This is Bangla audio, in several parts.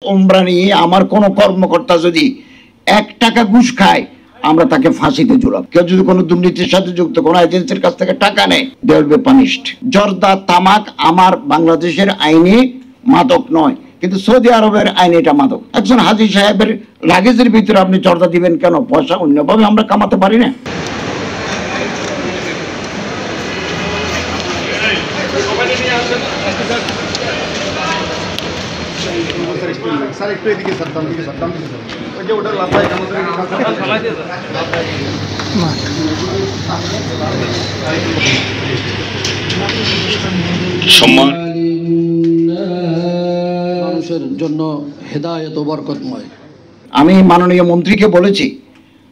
উমরা নিয়ে আমার কোন কর্মকর্তা যদি 1 টাকা ঘুষ খায় আমরা তাকে ফাঁসিতে ঝুলাব। কেউ যদি কোনো দুর্নীতির সাথে যুক্ত কোনো এজেন্সির কাছ থেকে টাকা নেয় দে উইল বি পানিশড। জর্দা তামাক আমার বাংলাদেশের আইনে মাদক নয়, কিন্তু সৌদি আরবের আইনে এটা মাদক। একজন হাজী সাহেবের লাগেজের ভিতরে আপনি জর্দা দিবেন কেন? পয়সা অন্যভাবে আমরা কামাতে পারি না? স্যার একটু এদিকে স্যার, দাম দিকে স্যার, দাম দিকে স্যার, ওই যে ওটা লাফায় সম্মান মানুষের জন্য হেদায়েত ও বরকতময়। আমি মাননীয় মন্ত্রীকে বলেছি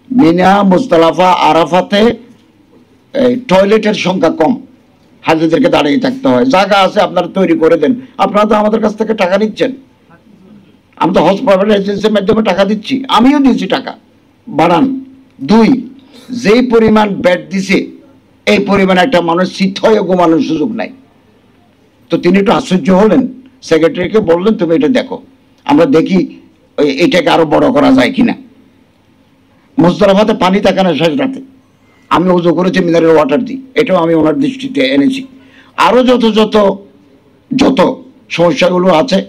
মিনা মুজদালিফা আরাফাতে টয়লেটের সংখ্যা কম, হাজিদেরকে দাঁড়িয়ে থাকতে হয়, জায়গা আছে আপনারা তৈরি করে দেন। আপনারা তো আমাদের কাছ থেকে টাকা নিচ্ছেন, আমি তো হজ প্রাইভেট এজেন্সির মাধ্যমে টাকা দিচ্ছি, আমিও দিচ্ছি টাকা, বাড়ান। 2, যেই পরিমাণ বেড দিছে এই পরিমাণ একটা মানুষ শীত হয়ে ঘুমানোর সুযোগ নাই। তো তিনি একটু আশ্চর্য হলেন, সেক্রেটারিকে বললেন তুমি এটা দেখো, আমরা দেখি এটাকে আরো বড় করা যায় কিনা। মুজদালিফাতে পানি থাকে না শেষ রাতে, আমি ওযু করেছি মিনারেল ওয়াটার দিই, এটাও আমি ওনার দৃষ্টিতে এনেছি। আরও যত সমস্যাগুলো আছে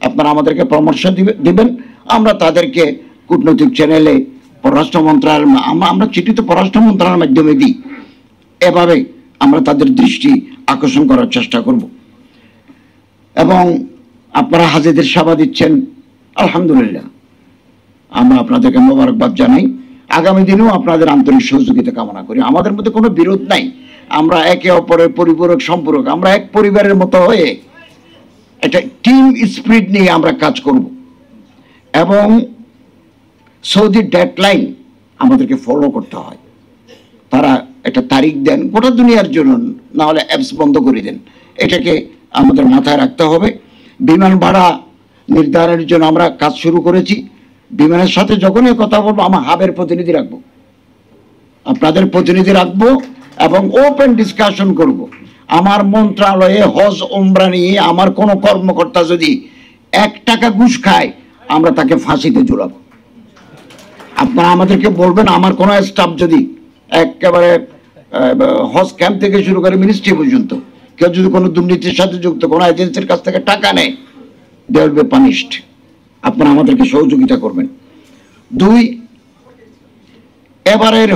আপনারা আমাদেরকে পরামর্শ দিবেন, আমরা তাদেরকে কূটনৈতিক চ্যানেলে পররাষ্ট্র মন্ত্রণালয়, আমরা চিঠি তো পররাষ্ট্র মন্ত্রণালয়ের মাধ্যমে দিই, এভাবে আমরা তাদের দৃষ্টি আকর্ষণ করার চেষ্টা করব। এবং আপনারা হাজীদের সেবা দিচ্ছেন, আলহামদুলিল্লাহ, আমরা আপনাদেরকে মোবারকবাদ জানাই। আগামী দিনেও আপনাদের আন্তরিক সহযোগিতা কামনা করি। আমাদের মধ্যে কোনো বিরোধ নাই, আমরা একে অপরের পরিপূরক সম্পর্ক, আমরা এক পরিবারের মতো হয়ে একটা টিম স্পিরিট নিয়ে আমরা কাজ করব। এবং সৌদি ডেডলাইন আমাদেরকে ফলো করতে হয়, তারা একটা তারিখ দেন গোটা দুনিয়ার জন্য, না হলে অ্যাপস বন্ধ করে দেন, এটাকে আমাদের মাথায় রাখতে হবে। বিমান ভাড়া নির্ধারণের জন্য আমরা কাজ শুরু করেছি। বিমানের সাথে যখনই কথা বলবো আমার হাবের প্রতিনিধি রাখবো, আপনাদের প্রতিনিধি রাখবো এবং ওপেন ডিসকাশন করব। আমার মন্ত্রণালয়ে হজ উমরা নিয়ে আমার কোনো কর্মকর্তা যদি 1 টাকা ঘুষ খায় আমরা তাকে ফাঁসিতে ঝুলাবো। আপনারা আমাদেরকে বলবেন, আমার কোনো স্টাফ যদি একেবারে হজ ক্যাম্প থেকে শুরু করে মিনিস্ট্রি পর্যন্ত কেউ যদি কোনো দুর্নীতির সাথে যুক্ত কোনো এজেন্সির কাছ থেকে টাকা নেয় দে উইল বি পানিশড। আপনারা আমাদেরকে সহযোগিতা করবেন। 2, এবারের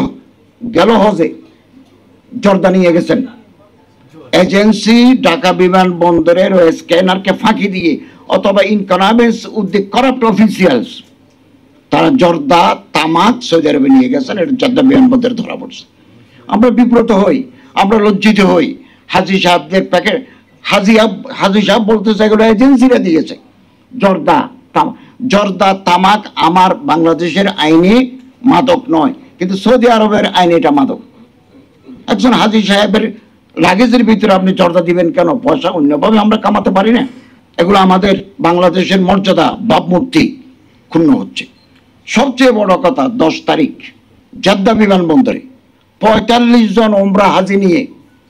গেল হজে জর্দা নিয়ে গেছেন এজেন্সি, ঢাকা বিমানবন্দরের ওই স্ক্যানারকে ফাঁকি দিয়ে অথবা ইনকনামেন্স উইথ দি করাপ্ট অফিসিয়ালস, তারা জর্দা তামাক সৌদি আরবে নিয়ে গেছেন, এটা জর্দা বিমানবন্দরে ধরা পড়ছে। আমরা বিব্রত হই, আমরা লজ্জিত হই। হাজী সাহেবদের প্যাকেট, হাজী সাহেব বলতেছে এগুলো এজেন্সিরা দিয়েছে। জর্দা তামাক আমার বাংলাদেশের আইনে মাদক নয়, কিন্তু সৌদি আরবের আইনে এটা মাদক। একজন হাজী সাহেবের লাগেজের ভিতরে আপনি জর্দা দিবেন কেন? পয়সা অন্যভাবে আমরা কামাতে পারি না? এগুলো আমাদের বাংলাদেশের মর্যাদা ভাবমূর্তি ক্ষুণ্ণ হচ্ছে। সবচেয়ে বড় কথা, 10 তারিখ জেদ্দা বিমানবন্দরে 45 জন উমরা হাজী নিয়ে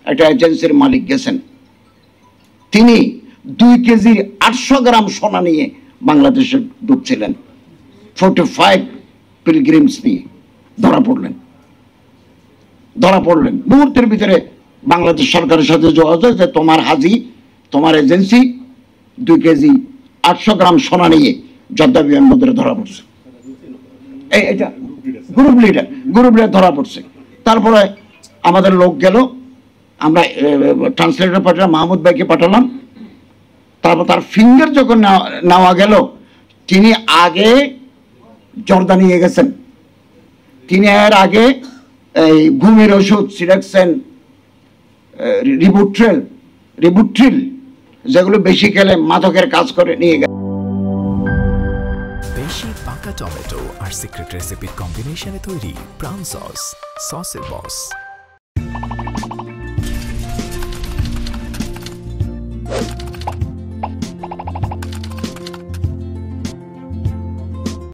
একটা এজেন্সির মালিক গেছেন, তিনি 2 কেজি 800 গ্রাম সোনা নিয়ে বাংলাদেশে ঢুকছিলেন। 45 পিলগ্রিমস নিয়ে ধরা পড়লেন। মুহূর্তের ভিতরে বাংলাদেশ সরকারের সাথে যোগাযোগ যে তোমার হাজী, তোমার এজেন্সি 2 কেজি 800 গ্রাম সোনা নিয়ে জর্দা বিমানবন্দরে ধরা পড়ছে। এটা গ্রুপ লিডার ধরা পড়ছে। তারপরে আমাদের লোক গেল, আমরা ট্রান্সলেটর পাঠালাম, মাহমুদ ভাইকে পাঠালাম। তারপর তার ফিঙ্গার যখন নেওয়া গেল, তিনি আগে জর্দা নিয়ে গেছেন, তিনি এর আগে এই ঘুমের ওষুধ সিডাক্সেন, রিবুট্রিল যেগুলো বেশি খেলে মাদকের কাজ করে নিয়ে গেছে। বেশি পাকা টমেটো আর সিক্রেট রেসিপির কম্বিনেশনে তৈরি প্রাউন সসের বস।